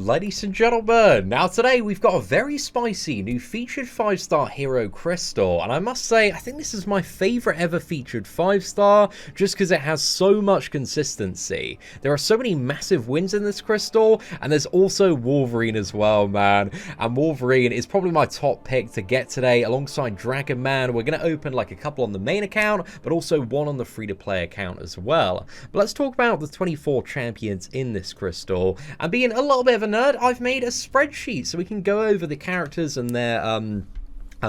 Ladies and gentlemen, now today we've got a very spicy new featured 5-star hero crystal, and I must say I think this is my favourite ever featured 5-star just because it has so much consistency. There are so many massive wins in this crystal, and there's also Wolverine as well, man, and Wolverine is probably my top pick to get today alongside Dragon Man. We're going to open like a couple on the main account, but also one on the free-to-play account as well. But let's talk about the 24 champions in this crystal, and being a little bit of a nerd, I've made a spreadsheet so we can go over the characters and their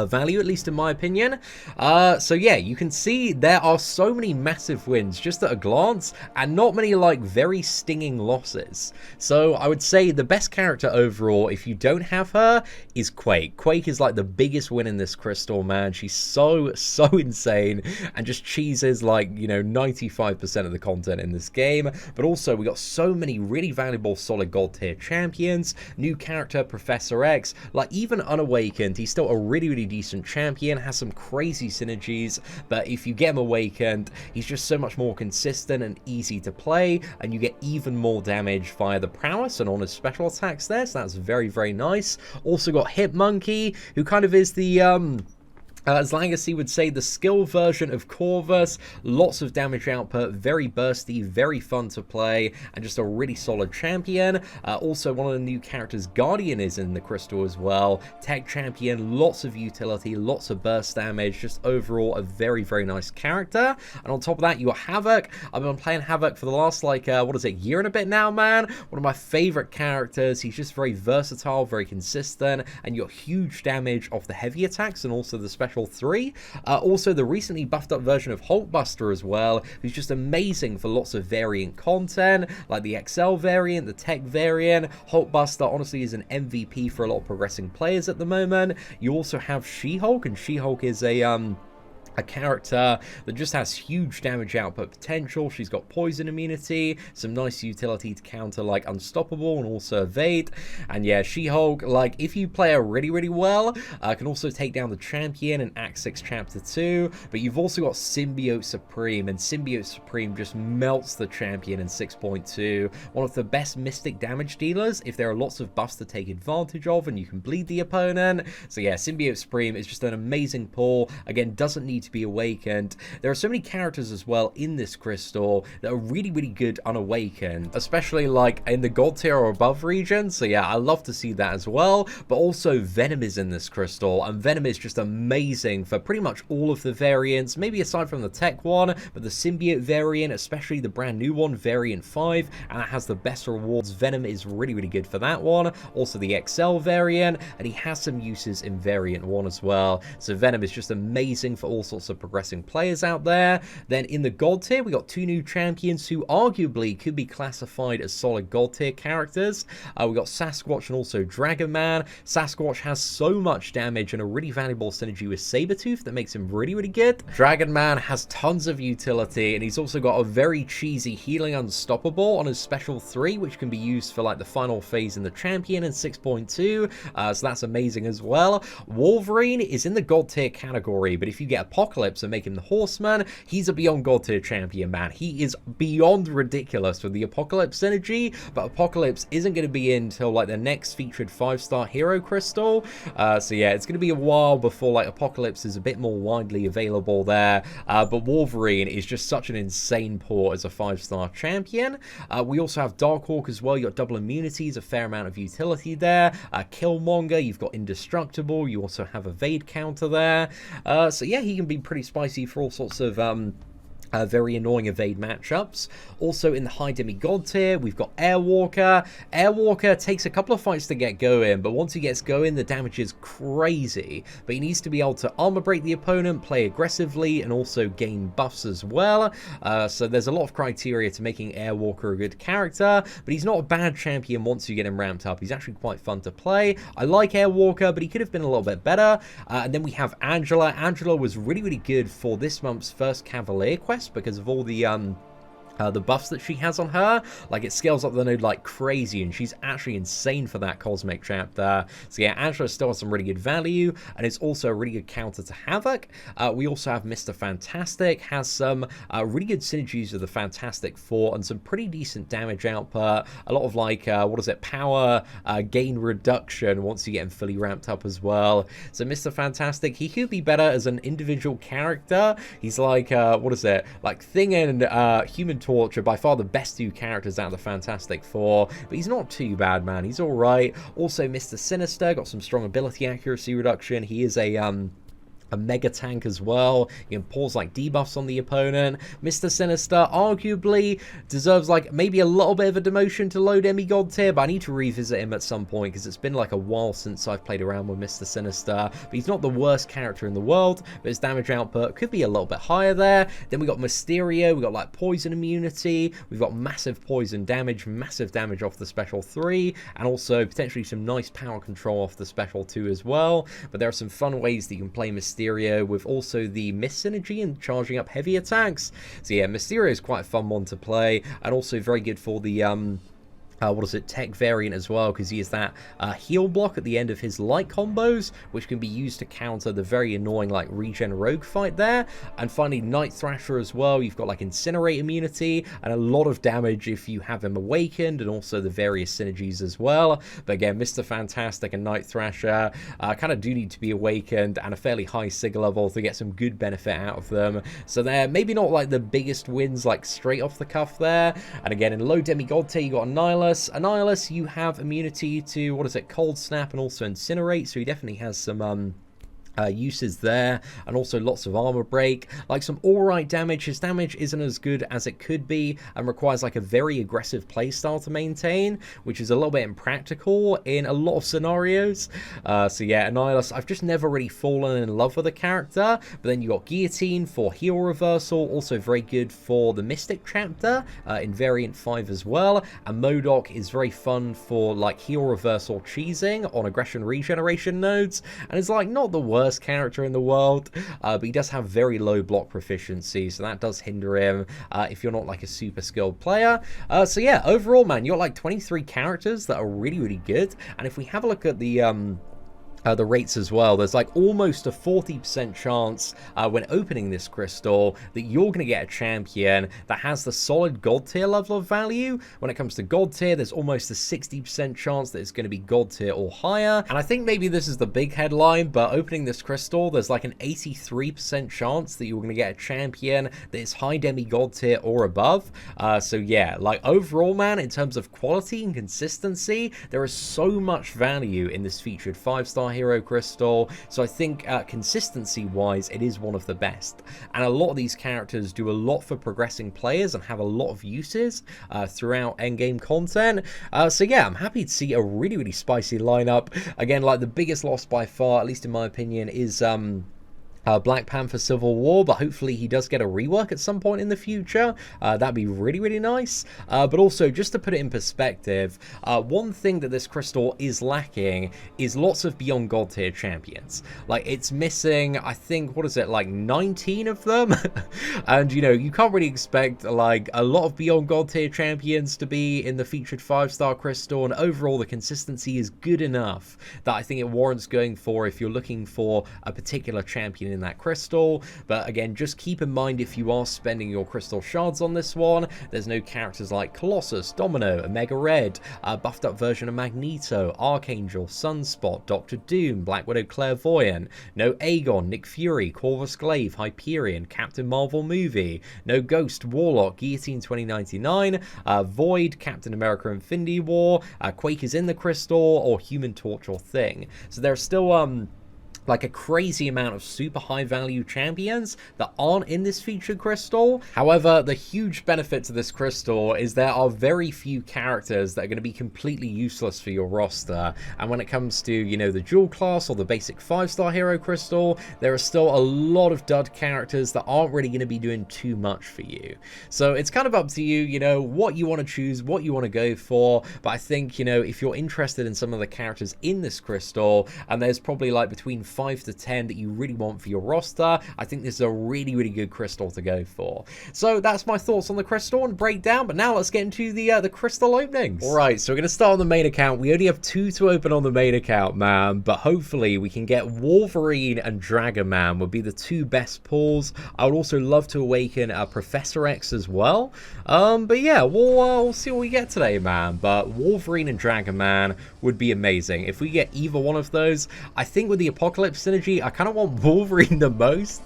value, at least in my opinion. So yeah, you can see there are so many massive wins just at a glance, and not many like very stinging losses. So I would say the best character overall, if you don't have her, is Quake. Quake is like the biggest win in this crystal, man. She's so insane and just cheeses like, you know, 95% of the content in this game. But also we got so many really valuable solid gold tier champions, new character Professor X, like even Unawakened, he's still a really decent champion, has some crazy synergies, but if you get him awakened, he's just so much more consistent and easy to play, and you get even more damage via the prowess and on his special attacks there, so that's very nice. Also got Hit Monkey, who kind of is the as Legacy would say, the skill version of Corvus. Lots of damage output, very bursty, very fun to play, and just a really solid champion. Also, one of the new characters, Guardian, is in the crystal as well. Tech champion, lots of utility, lots of burst damage, just overall a very nice character. And on top of that, you got Havoc. I've been playing Havoc for the last, like, what is it, year and a bit now, man? One of my favorite characters. He's just very versatile, very consistent, and you got huge damage off the heavy attacks and also the special 3. Also the recently buffed up version of Hulkbuster as well, who's just amazing for lots of variant content, like the XL variant, the Tech variant. Hulkbuster honestly is an MVP for a lot of progressing players at the moment. You also have She-Hulk, and She-Hulk is a character that just has huge damage output potential. She's got poison immunity, some nice utility to counter like Unstoppable and also Evade. And yeah, She-Hulk, like if you play her really well, can also take down the champion in Act 6 Chapter 2. But you've also got Symbiote Supreme, and Symbiote Supreme just melts the champion in 6.2. One of the best mystic damage dealers if there are lots of buffs to take advantage of and you can bleed the opponent. So yeah, Symbiote Supreme is just an amazing pull. Again, doesn't need to be awakened. There are so many characters as well in this crystal that are really good unawakened, especially like in the gold tier or above region. So yeah, I love to see that as well. But also Venom is in this crystal, and Venom is just amazing for pretty much all of the variants, maybe aside from the tech one, but the symbiote variant, especially the brand new one, variant 5, and it has the best rewards. Venom is really good for that one. Also the XL variant, and he has some uses in variant 1 as well. So Venom is just amazing for all sorts of progressing players out there. Then in the gold tier, we got 2 new champions who arguably could be classified as solid gold tier characters. We got Sasquatch and also Dragon Man. Sasquatch has so much damage and a really valuable synergy with Sabretooth that makes him really good. Dragon Man has tons of utility, and he's also got a very cheesy healing Unstoppable on his special 3, which can be used for like the final phase in the champion in 6.2. So that's amazing as well. Wolverine is in the gold tier category, but if you get Apocalypse and make him the Horseman, he's a beyond god tier champion, man. He is beyond ridiculous with the Apocalypse synergy, but Apocalypse isn't going to be in until like the next featured 5-star hero crystal. So yeah, it's going to be a while before like Apocalypse is a bit more widely available there. But Wolverine is just such an insane pull as a 5-star champion. We also have Darkhawk as well. You got double immunities, a fair amount of utility there. Killmonger, you've got Indestructible. You also have Evade counter there. So yeah, he can be pretty spicy for all sorts of very annoying evade matchups. Also in the High Demi God Tier, we've got Airwalker. Airwalker takes a couple of fights to get going, but once he gets going, the damage is crazy. But he needs to be able to armor break the opponent, play aggressively, and also gain buffs as well. So there's a lot of criteria to making Airwalker a good character, but he's not a bad champion once you get him ramped up. He's actually quite fun to play. I like Airwalker, but he could have been a little bit better. And then we have Angela. Angela was really good for this month's first Cavalier quest because of all the the buffs that she has on her, like it scales up the node like crazy, and she's actually insane for that cosmic chapter. So yeah, Angela still has some really good value, and it's also a really good counter to Havoc. We also have Mr. Fantastic, has some really good synergies with the Fantastic Four, and some pretty decent damage output. A lot of like, power gain reduction once you get him fully ramped up as well. So Mr. Fantastic, he could be better as an individual character. He's like, like Thing and Human Torch are by far the best two characters out of the Fantastic Four, but he's not too bad, man. He's alright. Also, Mr. Sinister got some strong ability accuracy reduction. He is a mega tank as well. You can pause like debuffs on the opponent. Mr. Sinister arguably deserves like maybe a little bit of a demotion to low Demi God Tier, but I need to revisit him at some point because it's been like a while since I've played around with Mr. Sinister. But he's not the worst character in the world, but his damage output could be a little bit higher there. Then we got Mysterio, we got like poison immunity, we've got massive poison damage, massive damage off the special 3, and also potentially some nice power control off the special 2 as well. But there are some fun ways that you can play Mysterio with also the miss synergy and charging up heavy attacks. So yeah, Mysterio is quite a fun one to play, and also very good for the tech variant as well, because he has that heal block at the end of his light combos, which can be used to counter the very annoying like regen rogue fight there. And finally, Night Thrasher as well. You've got like incinerate immunity and a lot of damage if you have him awakened, and also the various synergies as well. But again, Mr. Fantastic and Night Thrasher kind of do need to be awakened and a fairly high sig level to get some good benefit out of them. So they're maybe not like the biggest wins like straight off the cuff there. And again, in low Demi God Tier, you got Annihilus, you have immunity to, Cold Snap and also Incinerate, so he definitely has some uses there, and also lots of armor break, like some alright damage. His damage isn't as good as it could be and requires like a very aggressive playstyle to maintain, which is a little bit impractical in a lot of scenarios. So yeah, Annihilus, I've just never really fallen in love with the character. But then you got Guillotine for heal reversal, also very good for the Mystic chapter in variant 5 as well, and MODOK is very fun for like heal reversal cheesing on aggression regeneration nodes, and it's like not the worst character in the world, but he does have very low block proficiency, so that does hinder him if you're not like a super skilled player. So yeah, overall, man, you're like 23 characters that are really, really good. And if we have a look at the rates as well, there's like almost a 40% chance when opening this crystal that you're going to get a champion that has the solid God Tier level of value. When it comes to God Tier, there's almost a 60% chance that it's going to be God Tier or higher. And I think maybe this is the big headline, but opening this crystal, there's like an 83% chance that you're going to get a champion that is High Demi God Tier or above. So yeah, like overall, man, in terms of quality and consistency, there is so much value in this featured 5-star Hero Crystal, so I think consistency wise it is one of the best, and a lot of these characters do a lot for progressing players and have a lot of uses throughout endgame content. So yeah, I'm happy to see a really, really spicy lineup. Again, like the biggest loss by far, at least in my opinion, is Black Panther Civil War, but hopefully he does get a rework at some point in the future. That'd be really, really nice. But also, just to put it in perspective, one thing that this crystal is lacking is lots of Beyond God Tier champions. Like, it's missing, I think, like 19 of them? And, you know, you can't really expect, like, a lot of Beyond God Tier champions to be in the featured 5-star crystal, and overall the consistency is good enough that I think it warrants going for if you're looking for a particular champion in that crystal. But again, just keep in mind, if you are spending your crystal shards on this one, there's no characters like Colossus, Domino, Omega Red, buffed up version of Magneto, Archangel, Sunspot, Doctor Doom, Black Widow Clairvoyant, no Aegon, Nick Fury, Corvus Glaive, Hyperion, Captain Marvel movie, no Ghost, Warlock, Guillotine 2099, Void, Captain America Infinity War, Quake is in the crystal, or Human Torch or Thing. So there's still like a crazy amount of super high value champions that aren't in this featured crystal. However, the huge benefit to this crystal is there are very few characters that are going to be completely useless for your roster. And when it comes to, you know, the dual class or the basic 5-star hero crystal, there are still a lot of dud characters that aren't really going to be doing too much for you. So it's kind of up to you, you know, what you want to choose, what you want to go for. But I think, you know, if you're interested in some of the characters in this crystal, and there's probably like between 5 to 10 that you really want for your roster, I think this is a really, really good crystal to go for. So that's my thoughts on the crystal and breakdown, but now let's get into the crystal openings. Alright, so we're going to start on the main account. We only have 2 to open on the main account, man, but hopefully we can get Wolverine and Dragon Man would be the 2 best pulls. I would also love to awaken Professor X as well. But yeah, we'll see what we get today, man. But Wolverine and Dragon Man would be amazing. If we get either one of those, I think with the Apocalypse synergy, I kind of want Wolverine the most.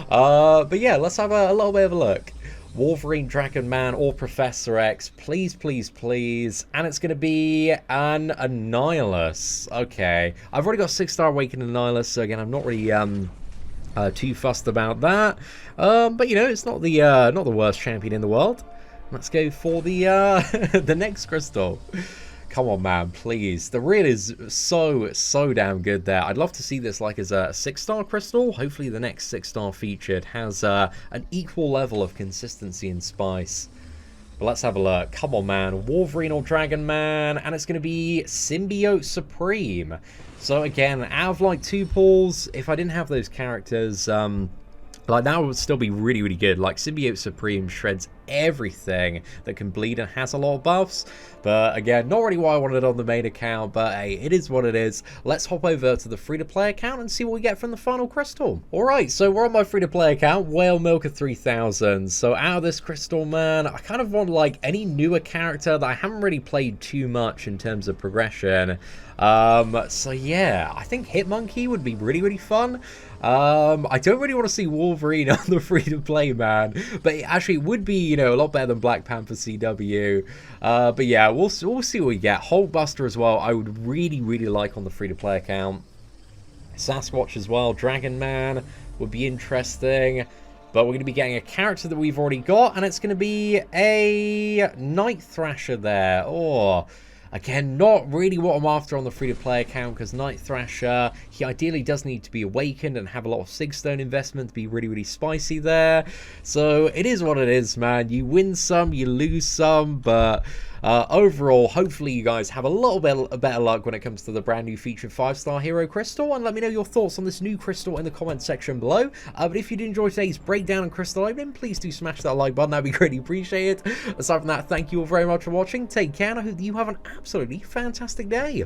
But yeah, let's have a little bit of a look. Wolverine, Dragon Man, or Professor X, please, please, please. And it's going to be an Annihilus. Okay, I've already got 6-star Awakened Annihilus, so again, I'm not really too fussed about that. But you know, it's not the worst champion in the world. Let's go for the the next crystal. Come on, man, please. The reel is so damn good there. I'd love to see this like as a 6-star crystal. Hopefully the next 6-star featured has an equal level of consistency and spice. But let's have a look. Come on, man. Wolverine or Dragon Man. And it's going to be Symbiote Supreme. So again, out of like 2 pulls, if I didn't have those characters, like that would still be really, really good. Like Symbiote Supreme shreds everything that can bleed and has a lot of buffs. But again, not really what I wanted on the main account, but hey, it is what it is. Let's hop over to the free-to-play account and see what we get from the final crystal. Alright, so we're on my free-to-play account, Whale Milker 3000. So out of this crystal, man, I kind of want like any newer character that I haven't really played too much in terms of progression. So yeah, I think Hitmonkey would be really, really fun. I don't really want to see Wolverine on the free-to-play, man, but it would be, you know, a lot better than Black Panther CW. But yeah, we'll see what we get. Hulkbuster as well, I would really, really like on the free-to-play account. Sasquatch as well, Dragon Man would be interesting. But we're going to be getting a character that we've already got, and it's going to be a Night Thrasher there. Oh, again, not really what I'm after on the free-to-play account, because Night Thrasher, he ideally does need to be awakened and have a lot of Sigstone investment to be really, really spicy there. So it is what it is, man. You win some, you lose some, but overall, hopefully you guys have a little bit better luck when it comes to the brand new featured 5-star Hero Crystal, and let me know your thoughts on this new crystal in the comment section below. But if you did enjoy today's breakdown and crystal opening, please do smash that like button, that'd be greatly appreciated. Aside from that, thank you all very much for watching, take care, and I hope that you have an absolutely fantastic day.